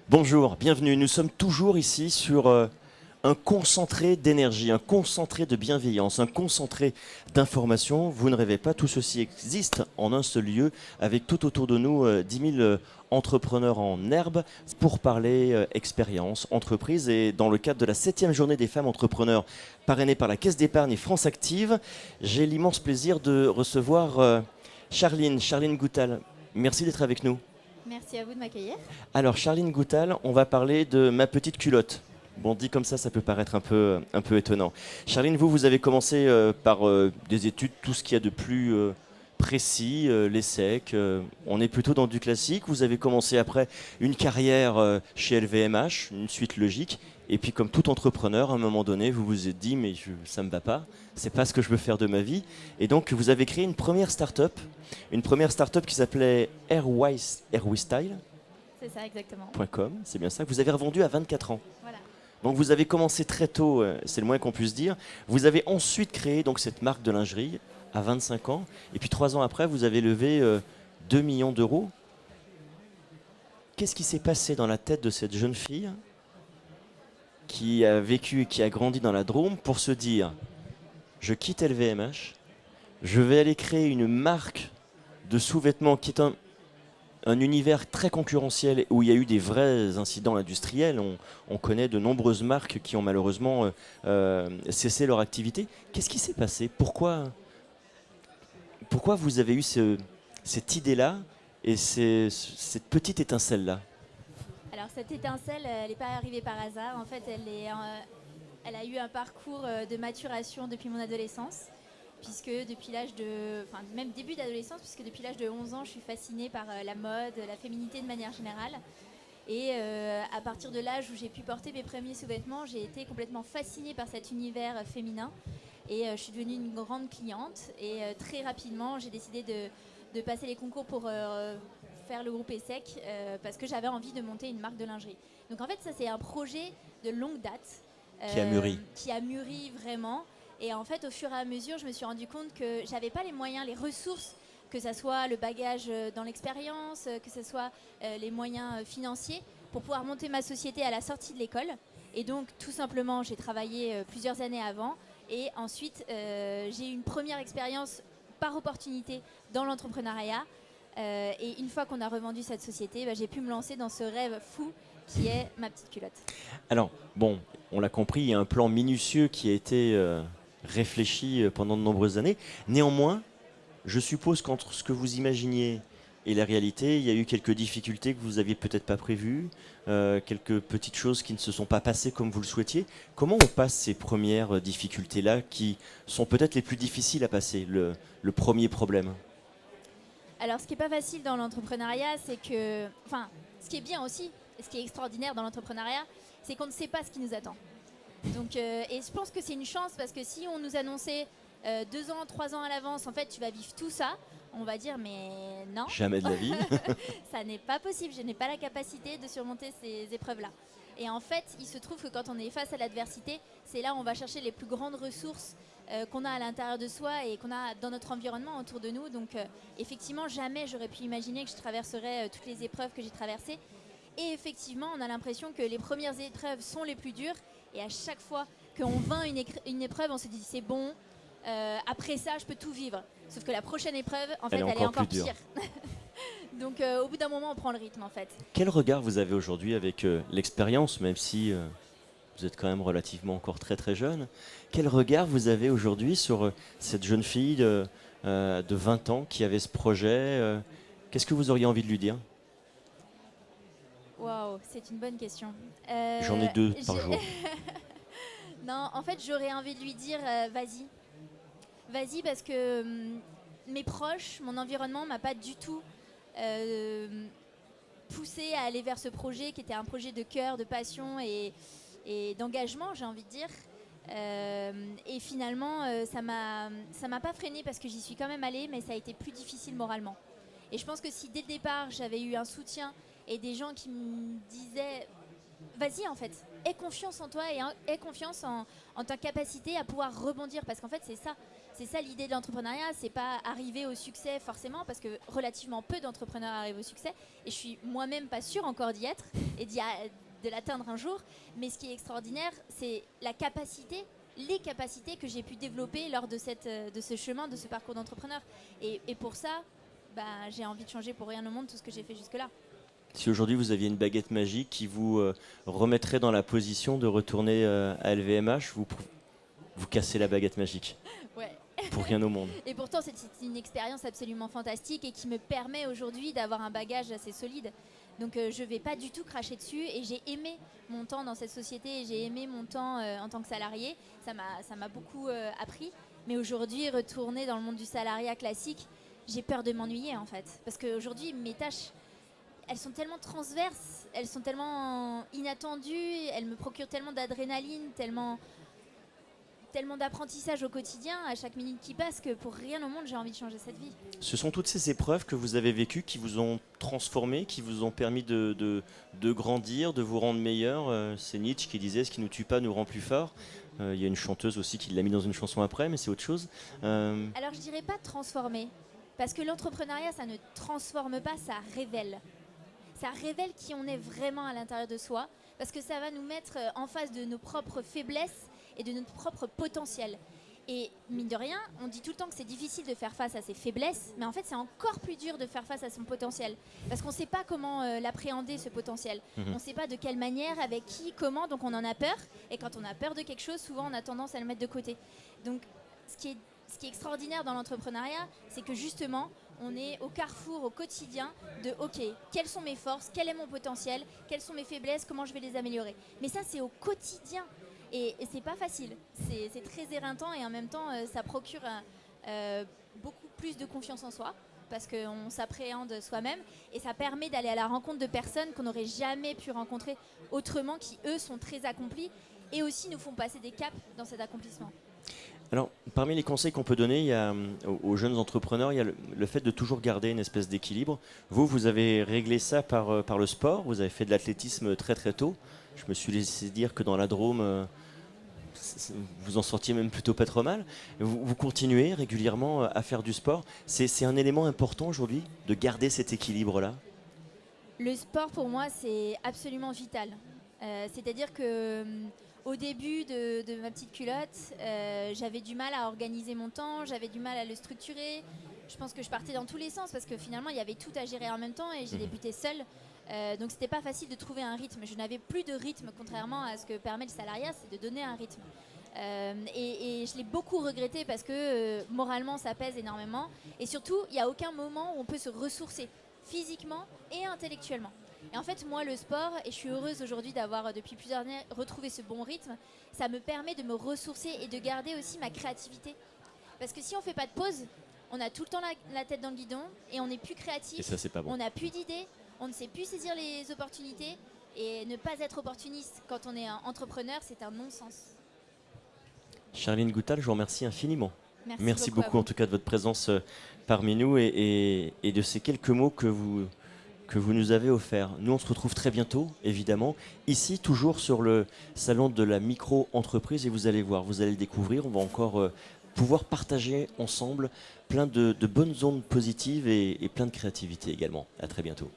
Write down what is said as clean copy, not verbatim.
Bonjour, bienvenue. Nous sommes toujours ici sur un concentré d'énergie, un concentré de bienveillance, un concentré d'information. Vous ne rêvez pas, tout ceci existe en un seul lieu, avec tout autour de nous 10 000 entrepreneurs en herbe pour parler expérience, entreprise. Et dans le cadre de la 7e journée des femmes entrepreneurs parrainée par la Caisse d'épargne et France Active, j'ai l'immense plaisir de recevoir Charline Goutal. Merci d'être avec nous. Merci à vous de m'accueillir. Alors, Charline Goutal, on va parler de ma petite culotte. Bon, dit comme ça peut paraître un peu étonnant. Charline, vous avez commencé par des études, tout ce qu'il y a de plus précis, l'ESSEC. On est plutôt dans du classique. Vous avez commencé après une carrière chez LVMH, une suite logique. Et puis, comme tout entrepreneur, à un moment donné, vous vous êtes dit, mais ça ne me va pas. C'est pas ce que je veux faire de ma vie. Et donc, vous avez créé une première start-up qui s'appelait Airwistyle.com. C'est ça, exactement. C'est bien ça. Vous avez revendu à 24 ans. Voilà. Donc vous avez commencé très tôt, c'est le moins qu'on puisse dire. Vous avez ensuite créé donc cette marque de lingerie à 25 ans. Et puis 3 ans après, vous avez levé 2 millions d'euros. Qu'est-ce qui s'est passé dans la tête de cette jeune fille qui a vécu et qui a grandi dans la Drôme pour se dire, je quitte LVMH, je vais aller créer une marque de sous-vêtements qui est un univers très concurrentiel où il y a eu des vrais incidents industriels. On connaît de nombreuses marques qui ont malheureusement cessé leur activité. Qu'est-ce qui s'est passé ? Pourquoi vous avez eu cette idée-là et cette petite étincelle-là ? Alors cette étincelle, elle n'est pas arrivée par hasard. En fait, elle a eu un parcours de maturation depuis mon adolescence. Puisque depuis l'âge de, enfin même début d'adolescence, puisque depuis l'âge de 11 ans, je suis fascinée par la mode, la féminité de manière générale. Et à partir de l'âge où j'ai pu porter mes premiers sous-vêtements, j'ai été complètement fascinée par cet univers féminin. Et je suis devenue une grande cliente. Et très rapidement, j'ai décidé de passer les concours pour faire le groupe ESSEC parce que j'avais envie de monter une marque de lingerie. Donc en fait, ça c'est un projet de longue date. Qui a mûri vraiment. Et en fait, au fur et à mesure, je me suis rendu compte que j'avais pas les moyens, les ressources, que ce soit le bagage dans l'expérience, que ce soit les moyens financiers pour pouvoir monter ma société à la sortie de l'école. Et donc, tout simplement, j'ai travaillé plusieurs années avant. Et ensuite, j'ai eu une première expérience par opportunité dans l'entrepreneuriat. Et une fois qu'on a revendu cette société, j'ai pu me lancer dans ce rêve fou qui est ma petite culotte. Alors, bon, on l'a compris, il y a un plan minutieux qui a été réfléchi pendant de nombreuses années. Néanmoins, je suppose qu'entre ce que vous imaginiez et la réalité, il y a eu quelques difficultés que vous n'aviez peut-être pas prévues, quelques petites choses qui ne se sont pas passées comme vous le souhaitiez. Comment on passe ces premières difficultés-là qui sont peut-être les plus difficiles à passer, le premier problème ? Alors, ce qui n'est pas facile dans l'entrepreneuriat, c'est que... Enfin, ce qui est bien aussi, et ce qui est extraordinaire dans l'entrepreneuriat, c'est qu'on ne sait pas ce qui nous attend. Donc, et je pense que c'est une chance parce que si on nous annonçait 2 ans, 3 ans à l'avance, en fait, tu vas vivre tout ça, on va dire, mais non. Jamais de la vie. Ça n'est pas possible, je n'ai pas la capacité de surmonter ces épreuves-là. Et en fait, il se trouve que quand on est face à l'adversité, c'est là où on va chercher les plus grandes ressources qu'on a à l'intérieur de soi et qu'on a dans notre environnement autour de nous. Donc, effectivement, jamais j'aurais pu imaginer que je traverserais toutes les épreuves que j'ai traversées. Et effectivement, on a l'impression que les premières épreuves sont les plus dures. Et à chaque fois qu'on vainc une épreuve, on se dit c'est bon, après ça, je peux tout vivre. Sauf que la prochaine épreuve, en fait, elle est encore pire. Donc, au bout d'un moment, on prend le rythme, en fait. Quel regard vous avez aujourd'hui avec l'expérience, même si vous êtes quand même relativement encore très très jeune. Quel regard vous avez aujourd'hui sur cette jeune fille de 20 ans qui avait ce projet Qu'est-ce que vous auriez envie de lui dire ? Waouh, c'est une bonne question. J'en ai 2 par jour. Non, en fait, j'aurais envie de lui dire vas-y. Vas-y parce que mes proches, mon environnement m'a pas du tout poussé à aller vers ce projet qui était un projet de cœur, de passion et d'engagement, j'ai envie de dire. Et finalement, ça m'a pas freinée parce que j'y suis quand même allée, mais ça a été plus difficile moralement. Et je pense que si dès le départ, j'avais eu un soutien et des gens qui me disaient vas-y en fait, aie confiance en toi et aie confiance en ta capacité à pouvoir rebondir parce qu'en fait c'est ça, C'est ça l'idée de l'entrepreneuriat, c'est pas arriver au succès forcément, parce que relativement peu d'entrepreneurs arrivent au succès, et je suis moi-même pas sûre encore d'y être et de l'atteindre un jour. Mais ce qui est extraordinaire, c'est les capacités que j'ai pu développer lors de ce chemin, de ce parcours d'entrepreneur. Et pour ça, j'ai envie de changer pour rien au monde tout ce que j'ai fait jusque-là. Si aujourd'hui vous aviez une baguette magique qui vous remettrait dans la position de retourner à LVMH, vous cassez la baguette magique. Ouais. Pour rien au monde. Et pourtant, c'est une expérience absolument fantastique et qui me permet aujourd'hui d'avoir un bagage assez solide. Donc je ne vais pas du tout cracher dessus, et j'ai aimé mon temps dans cette société, et j'ai aimé mon temps en tant que salarié. Ça m'a beaucoup appris. Mais aujourd'hui, retourner dans le monde du salariat classique, j'ai peur de m'ennuyer en fait. Parce qu'aujourd'hui, mes tâches, elles sont tellement transverses, elles sont tellement inattendues, elles me procurent tellement d'adrénaline, tellement d'apprentissage au quotidien, à chaque minute qui passe, que pour rien au monde, j'ai envie de changer cette vie. Ce sont toutes ces épreuves que vous avez vécues qui vous ont transformé, qui vous ont permis de grandir, de vous rendre meilleur. C'est Nietzsche qui disait « Ce qui ne nous tue pas nous rend plus fort ». Il y a une chanteuse aussi qui l'a mis dans une chanson après, mais c'est autre chose. Alors je dirais pas transformer, parce que l'entrepreneuriat, ça ne transforme pas, ça révèle. Ça révèle qui on est vraiment à l'intérieur de soi, parce que ça va nous mettre en face de nos propres faiblesses et de notre propre potentiel. Et mine de rien, on dit tout le temps que c'est difficile de faire face à ses faiblesses, mais en fait c'est encore plus dur de faire face à son potentiel, parce qu'on ne sait pas comment l'appréhender, ce potentiel. On ne sait pas de quelle manière, avec qui, comment, donc on en a peur, et quand on a peur de quelque chose, souvent on a tendance à le mettre de côté. Donc ce qui est extraordinaire dans l'entrepreneuriat, c'est que justement, on est au carrefour, au quotidien, de ok, quelles sont mes forces, quel est mon potentiel, quelles sont mes faiblesses, comment je vais les améliorer. Mais ça, c'est au quotidien. Et c'est pas facile. C'est très éreintant, et en même temps, ça procure beaucoup plus de confiance en soi, parce qu'on s'appréhende soi-même, et ça permet d'aller à la rencontre de personnes qu'on n'aurait jamais pu rencontrer autrement, qui eux sont très accomplis et aussi nous font passer des caps dans cet accomplissement. Alors, parmi les conseils qu'on peut donner aux jeunes entrepreneurs, il y a le fait de toujours garder une espèce d'équilibre. Vous avez réglé ça par le sport, vous avez fait de l'athlétisme très très tôt. Je me suis laissé dire que dans la Drôme, vous en sortiez même plutôt pas trop mal. Vous continuez régulièrement à faire du sport. C'est un élément important aujourd'hui de garder cet équilibre-là. Le sport, pour moi, c'est absolument vital. C'est-à-dire que au début de ma petite culotte, j'avais du mal à organiser mon temps, j'avais du mal à le structurer. Je pense que je partais dans tous les sens, parce que finalement, il y avait tout à gérer en même temps, et j'ai débuté seule. Donc c'était pas facile de trouver un rythme. Je n'avais plus de rythme, contrairement à ce que permet le salariat, c'est de donner un rythme. Et je l'ai beaucoup regretté, parce que moralement ça pèse énormément, et surtout il n'y a aucun moment où on peut se ressourcer physiquement et intellectuellement. Et en fait, moi, le sport, et je suis heureuse aujourd'hui d'avoir depuis plusieurs années retrouvé ce bon rythme, ça me permet de me ressourcer et de garder aussi ma créativité. Parce que si on ne fait pas de pause, on a tout le temps la tête dans le guidon, et on n'est plus créatif, Et ça, c'est pas bon. on n'a plus d'idées, on ne sait plus saisir les opportunités, et ne pas être opportuniste quand on est un entrepreneur, c'est un non-sens. Charline Goutal, je vous remercie infiniment. Merci beaucoup en tout cas de votre présence parmi nous, et de ces quelques mots que vous nous avez offerts. Nous, on se retrouve très bientôt, évidemment, ici, toujours sur le salon de la micro-entreprise, et vous allez voir, vous allez le découvrir, on va encore pouvoir partager ensemble plein de bonnes ondes positives, et plein de créativité également. À très bientôt.